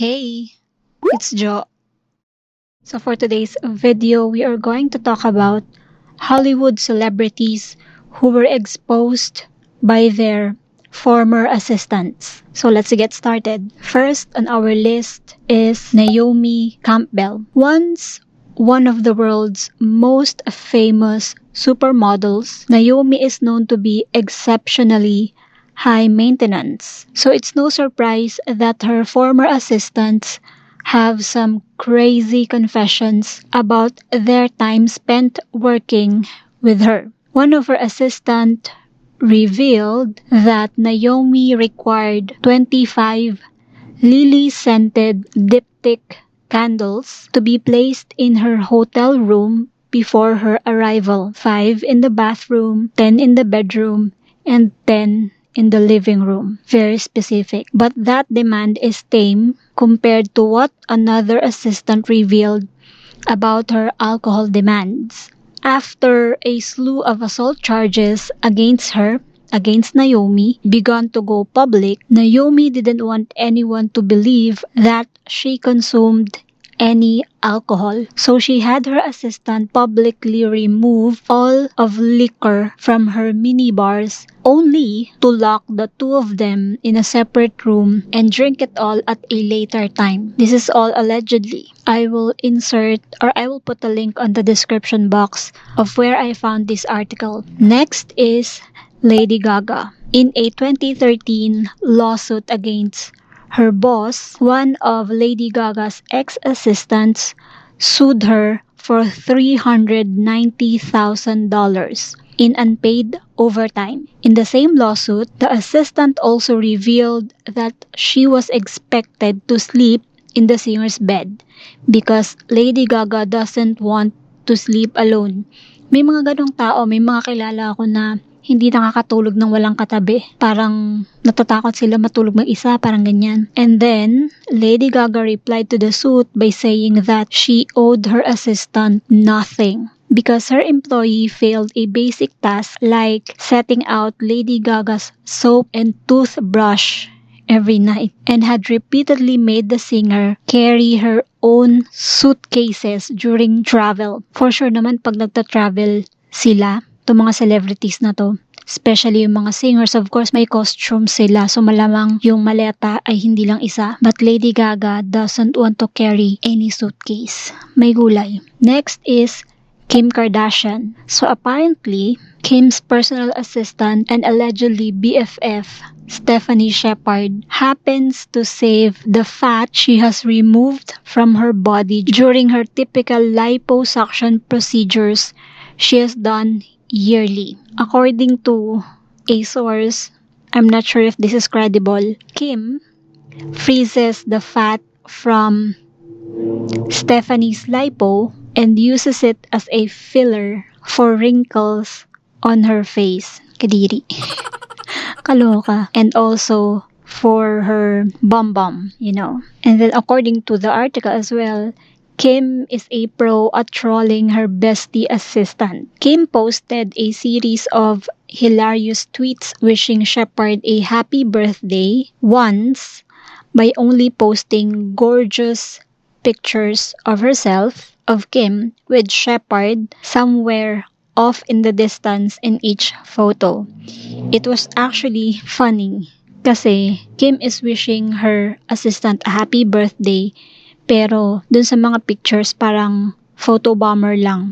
Hey, it's Jo. So for today's video, we are going to talk about Hollywood celebrities who were exposed by their former assistants. So let's get started. First on our list is Naomi Campbell. Once one of the world's most famous supermodels, Naomi is known to be exceptionally high maintenance. So it's no surprise that her former assistants have some crazy confessions about their time spent working with her. One of her assistants revealed that Naomi required 25 lily-scented diptych candles to be placed in her hotel room before her arrival. 5 in the bathroom, 10 in the bedroom, and 10 in the living room. Very specific. But that demand is tame compared to what another assistant revealed about her alcohol demands. After a slew of assault charges against Naomi, began to go public, Naomi didn't want anyone to believe that she consumed any alcohol. So she had her assistant publicly remove all of liquor from her minibars only to lock the two of them in a separate room and drink it all at a later time. This is all allegedly. I will put a link on the description box of where I found this article. Next is Lady Gaga. In a 2013 lawsuit against her boss, one of Lady Gaga's ex-assistants sued her for $390,000 in unpaid overtime. In the same lawsuit, the assistant also revealed that she was expected to sleep in the singer's bed because Lady Gaga doesn't want to sleep alone. May mga ganong tao, may mga kilala ako na hindi nakakatulog ng walang katabi. Parang natatakot sila matulog mag-isa, parang ganyan. And then, Lady Gaga replied to the suit by saying that she owed her assistant nothing because her employee failed a basic task like setting out Lady Gaga's soap and toothbrush every night and had repeatedly made the singer carry her own suitcases during travel. For sure naman pag nagta-travel sila, itong mga celebrities na to, especially yung mga singers, of course, may costume sila. So, malamang yung maleta ay hindi lang isa. But Lady Gaga doesn't want to carry any suitcase. May gulay. Next is Kim Kardashian. So, apparently, Kim's personal assistant and allegedly BFF, Stephanie Shepard, happens to save the fat she has removed from her body during her typical liposuction procedures she has done yearly. According to a source, I'm not sure if this is credible, Kim freezes the fat from Stephanie's lipo and uses it as a filler for wrinkles on her face. Kadiri. Kaloka. And also for her bum, you know. And then according to the article as well, Kim is a pro at trolling her bestie assistant. Kim posted a series of hilarious tweets wishing Shepard a happy birthday once by only posting gorgeous pictures of herself, of Kim, with Shepard somewhere off in the distance in each photo. It was actually funny kasi Kim is wishing her assistant a happy birthday pero dun sa mga pictures parang photo bomber lang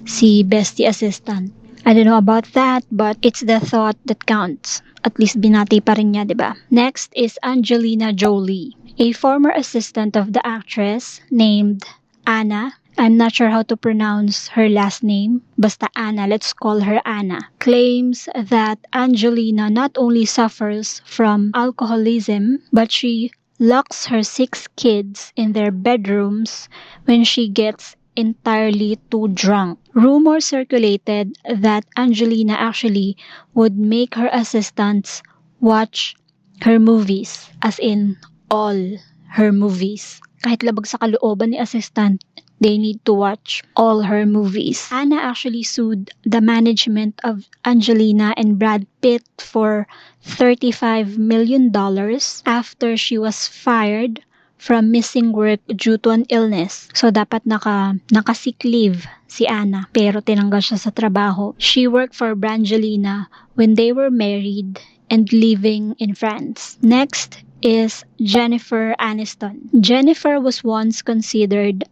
si bestie assistant. I don't know about that, but it's the thought that counts. At least binati pa rin niya, diba? Next is Angelina Jolie, a former assistant of the actress named Anna. I'm not sure how to pronounce her last name. Basta Anna, let's call her Anna. Claims that Angelina not only suffers from alcoholism, but she locks her 6 kids in their bedrooms when she gets entirely too drunk. Rumors circulated that Angelina actually would make her assistants watch her movies, as in all her movies. Kahit labag sa kalooban ni assistant, they need to watch all her movies. Anna actually sued the management of Angelina and Brad Pitt for $35 million after she was fired from missing work due to an illness. So dapat naka-sick leave si Anna pero tinanggal siya sa trabaho. She worked for Brangelina when they were married and living in France. Next is Jennifer Aniston. Jennifer was once considered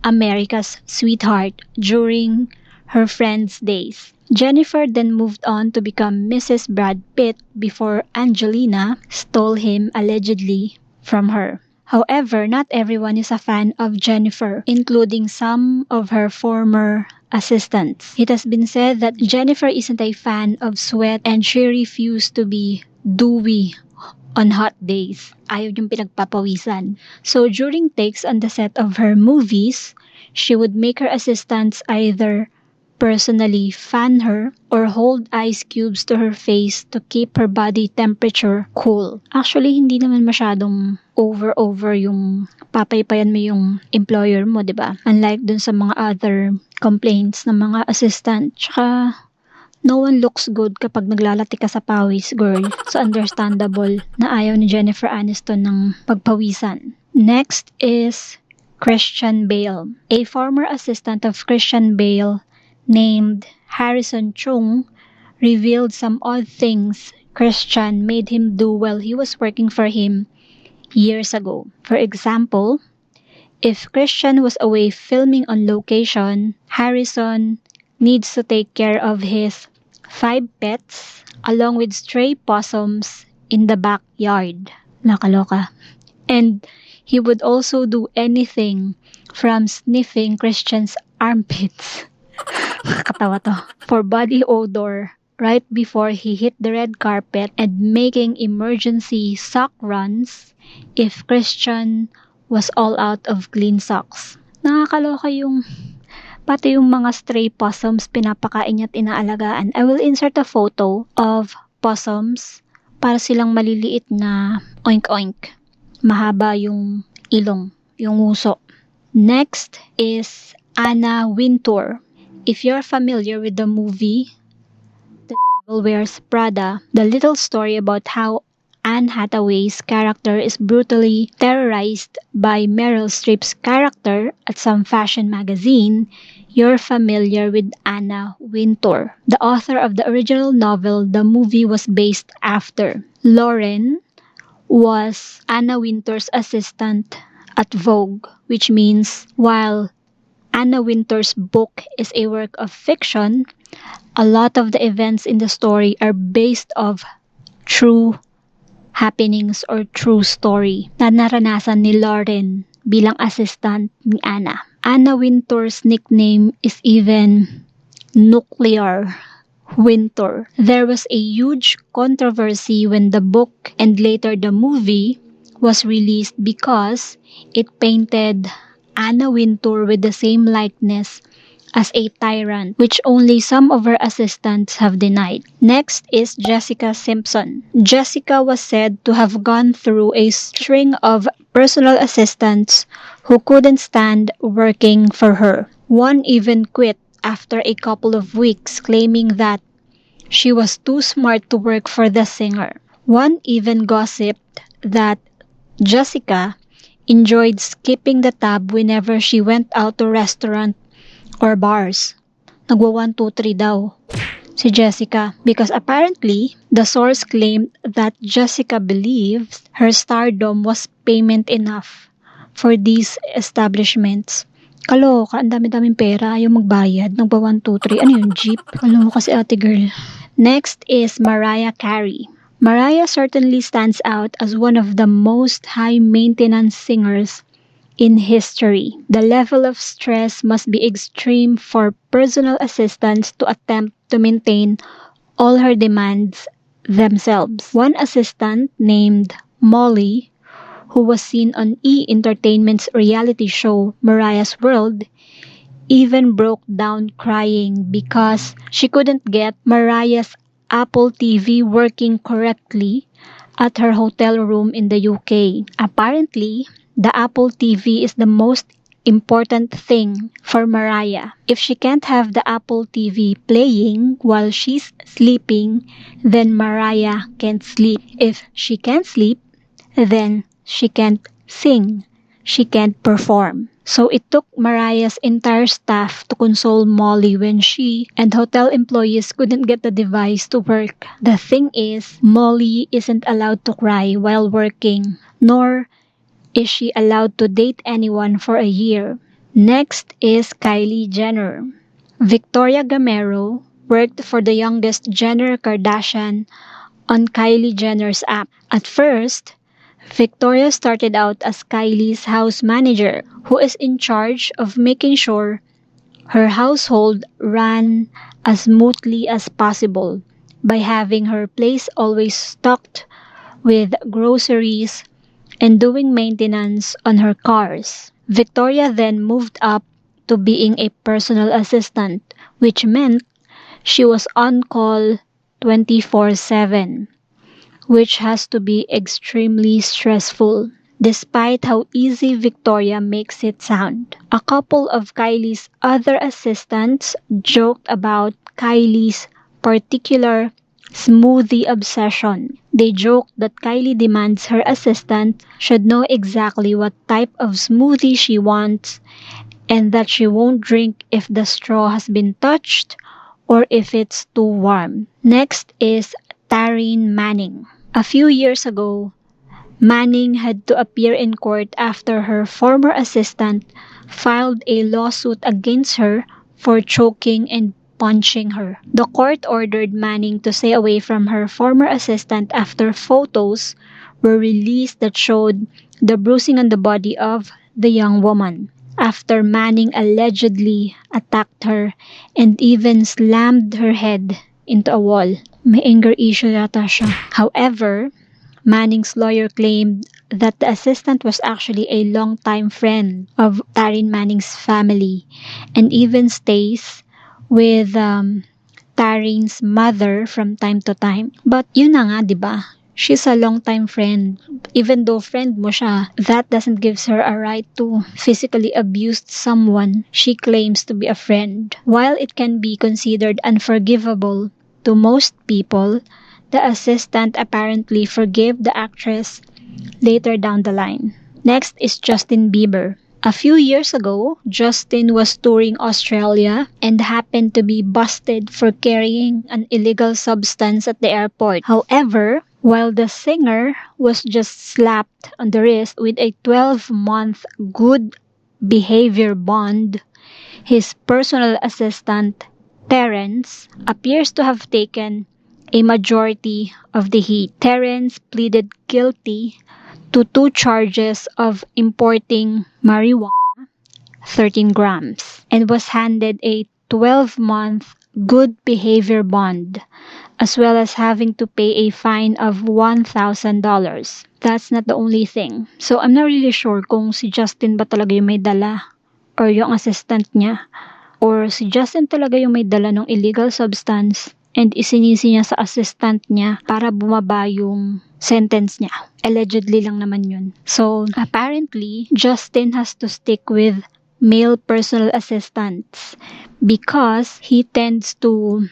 America's sweetheart during her Friends days. Jennifer then moved on to become Mrs. Brad Pitt before Angelina stole him allegedly from her. However, not everyone is a fan of Jennifer, including some of her former assistants. It has been said that Jennifer isn't a fan of sweat and she refused to be dewy on hot days. Ayaw yung pinagpapawisan. So during takes on the set of her movies, she would make her assistants either personally fan her or hold ice cubes to her face to keep her body temperature cool. Actually, hindi naman masyadong over yung papaypayan mo yung employer mo, di ba? Unlike dun sa mga other complaints ng mga assistant. Tsaka, no one looks good kapag naglalati ka sa pawis, girl. So, understandable na ayaw ni Jennifer Aniston ng pagpawisan. Next is Christian Bale. A former assistant of Christian Bale named Harrison Chung revealed some odd things Christian made him do while he was working for him years ago. For example, if Christian was away filming on location, Harrison needs to take care of his 5 pets along with stray possums in the backyard. Nakaloka. And he would also do anything from sniffing Christian's armpits. Katawa to. For body odor right before he hit the red carpet and making emergency sock runs if Christian was all out of clean socks. Nakakaloka pati yung mga stray possums pinapakain niya at inaalagaan. I will insert a photo of possums para silang maliliit na oink-oink. Mahaba yung ilong, yung nguso. Next is Anna Wintour. If you're familiar with the movie The Devil Wears Prada, the little story about how Anne Hathaway's character is brutally terrorized by Meryl Streep's character at some fashion magazine, you're familiar with Anna Wintour, the author of the original novel the movie was based after. Lauren was Anna Wintour's assistant at Vogue, which means while Anna Wintour's book is a work of fiction, a lot of the events in the story are based of true happenings or true story na naranasan ni Lauren bilang assistant ni Anna. Anna Wintour's nickname is even Nuclear Wintour. There was a huge controversy when the book and later the movie was released because it painted Anna Wintour with the same likeness as a tyrant, which only some of her assistants have denied. Next is Jessica Simpson. Jessica was said to have gone through a string of personal assistants who couldn't stand working for her. One even quit after a couple of weeks, claiming that she was too smart to work for the singer. One even gossiped that Jessica enjoyed skipping the tab whenever she went out to restaurant or bars. Nagwa 1, 2, 3 daw si Jessica because apparently the source claimed that Jessica believes her stardom was payment enough for these establishments. Kaloka, ang dami-daming pera, ayaw magbayad. Nagwa 1, 2, 3. Ano yung jeep? Kaloka si ate girl. Next is Mariah Carey. Mariah certainly stands out as one of the most high-maintenance singers in history. The level of stress must be extreme for personal assistants to attempt to maintain all her demands themselves. One assistant named Molly, who was seen on E! Entertainment's reality show Mariah's World, even broke down crying because she couldn't get Mariah's Apple TV working correctly at her hotel room in the UK. Apparently, the Apple TV is the most important thing for Mariah. If she can't have the Apple TV playing while she's sleeping, then Mariah can't sleep. If she can't sleep, then she can't sing. she can't perform. So it took Mariah's entire staff to console Molly when she and hotel employees couldn't get the device to work. The thing is, Molly isn't allowed to cry while working, nor is she allowed to date anyone for a year. Next is Kylie Jenner. Victoria Gamero worked for the youngest Jenner Kardashian on Kylie Jenner's app. At first, Victoria started out as Kylie's house manager, who is in charge of making sure her household ran as smoothly as possible by having her place always stocked with groceries and doing maintenance on her cars. Victoria then moved up to being a personal assistant, which meant she was on call 24/7, which has to be extremely stressful, despite how easy Victoria makes it sound. A couple of Kylie's other assistants joked about Kylie's particular smoothie obsession. They joked that Kylie demands her assistant should know exactly what type of smoothie she wants and that she won't drink if the straw has been touched or if it's too warm. Next is Taryn Manning. A few years ago, Manning had to appear in court after her former assistant filed a lawsuit against her for choking and punching her. The court ordered Manning to stay away from her former assistant after photos were released that showed the bruising on the body of the young woman, after Manning allegedly attacked her and even slammed her head into a wall. May anger issue yata siya. However, Manning's lawyer claimed that the assistant was actually a longtime friend of Taryn Manning's family and even stays with Taryn's mother from time to time. But yun na nga, di ba? She's a longtime friend. Even though friend mo siya, that doesn't give her a right to physically abuse someone she claims to be a friend. While it can be considered unforgivable to most people, the assistant apparently forgave the actress later down the line. Next is Justin Bieber. A few years ago, Justin was touring Australia and happened to be busted for carrying an illegal substance at the airport. However, while the singer was just slapped on the wrist with a 12-month good behavior bond, his personal assistant, Terrence, appears to have taken a majority of the heat. Terrence pleaded guilty to 2 charges of importing marijuana, 13 grams, and was handed a 12-month good behavior bond, as well as having to pay a fine of $1,000. That's not the only thing. So I'm not really sure kung si Justin ba talaga yung may dala or yung assistant niya, or si Justin talaga yung may dala ng illegal substance and isinisi niya sa assistant niya para bumaba yung sentence niya. Allegedly lang naman yun. So, apparently, Justin has to stick with male personal assistants because he tends to,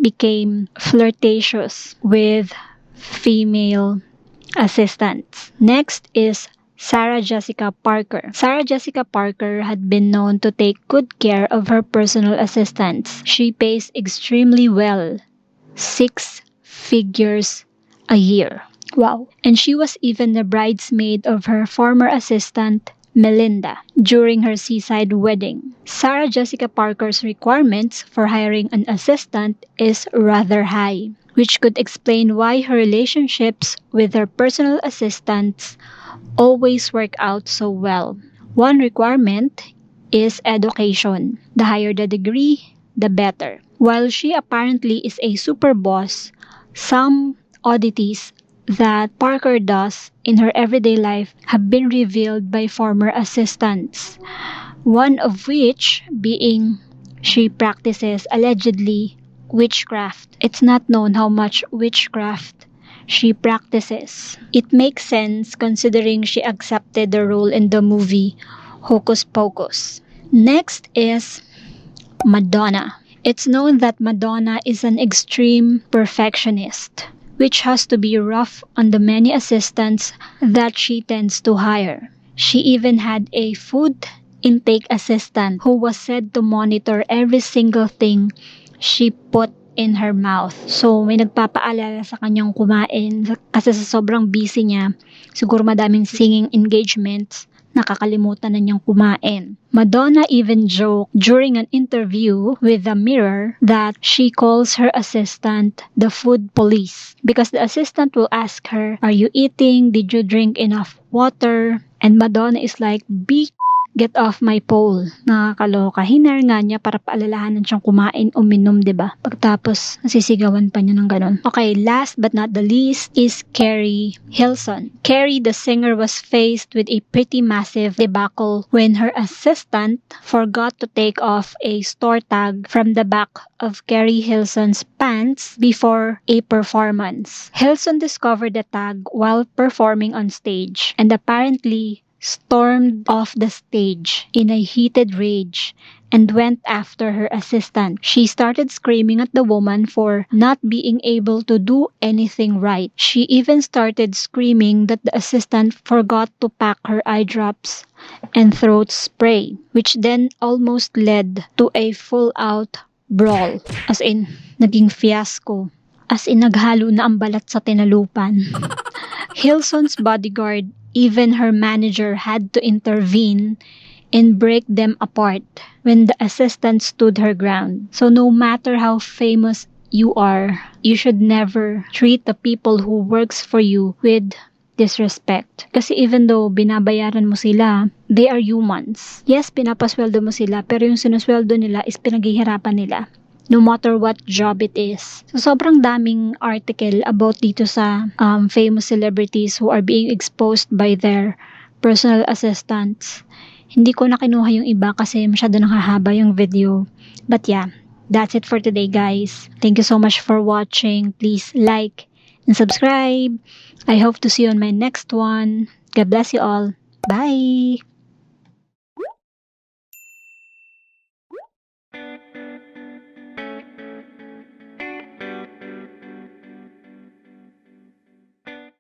become flirtatious with female assistants. Next is Sarah Jessica Parker. Sarah Jessica Parker had been known to take good care of her personal assistants. She pays extremely well, 6 figures a year. Wow. And she was even the bridesmaid of her former assistant, Melinda, during her seaside wedding. Sarah Jessica Parker's requirements for hiring an assistant is rather high, which could explain why her relationships with her personal assistants always work out so well. One requirement is education. The higher the degree, the better. While she apparently is a super boss, some oddities that Parker does in her everyday life have been revealed by former assistants. One of which being she practices allegedly witchcraft. It's not known how much witchcraft she practices. It makes sense considering she accepted the role in the movie Hocus Pocus. Next is Madonna. It's known that Madonna is an extreme perfectionist, which has to be rough on the many assistants that she tends to hire. She even had a food intake assistant who was said to monitor every single thing she put in her mouth. So, may nagpapaalala sa kanyang kumain kasi sa sobrang busy niya, siguro madaming singing engagements, nakakalimutan na niyang kumain. Madonna even joked during an interview with the Mirror that she calls her assistant the food police because the assistant will ask her, "Are you eating? Did you drink enough water?" And Madonna is like, "Be get off my pole." Nakakaloka. Hiner nga niya para paalalahanan siyang kumain o minom, diba? Pagtapos, nasisigawan pa niya ng ganon. Okay, last but not the least is Carrie Hilson. Carrie, the singer, was faced with a pretty massive debacle when her assistant forgot to take off a store tag from the back of Carrie Hilson's pants before a performance. Hilson discovered the tag while performing on stage and apparently stormed off the stage in a heated rage and went after her assistant. She started screaming at the woman for not being able to do anything right. She even started screaming that the assistant forgot to pack her eye drops and throat spray, which then almost led to a full-out brawl. As in, naging fiasco. As in, naghalo na ang balat sa tinalupan. Hilson's bodyguard, even her manager, had to intervene and break them apart when the assistant stood her ground. So no matter how famous you are, you should never treat the people who works for you with disrespect. Kasi even though binabayaran mo sila, they are humans. Yes, pinapasweldo mo sila, pero yung sinusweldo nila is pinaghihirapan nila. No matter what job it is. So, sobrang daming article about dito sa famous celebrities who are being exposed by their personal assistants. Hindi ko na kinuha yung iba kasi masyado nang hahaba yung video. But yeah, that's it for today, guys. Thank you so much for watching. Please like and subscribe. I hope to see you on my next one. God bless you all. Bye!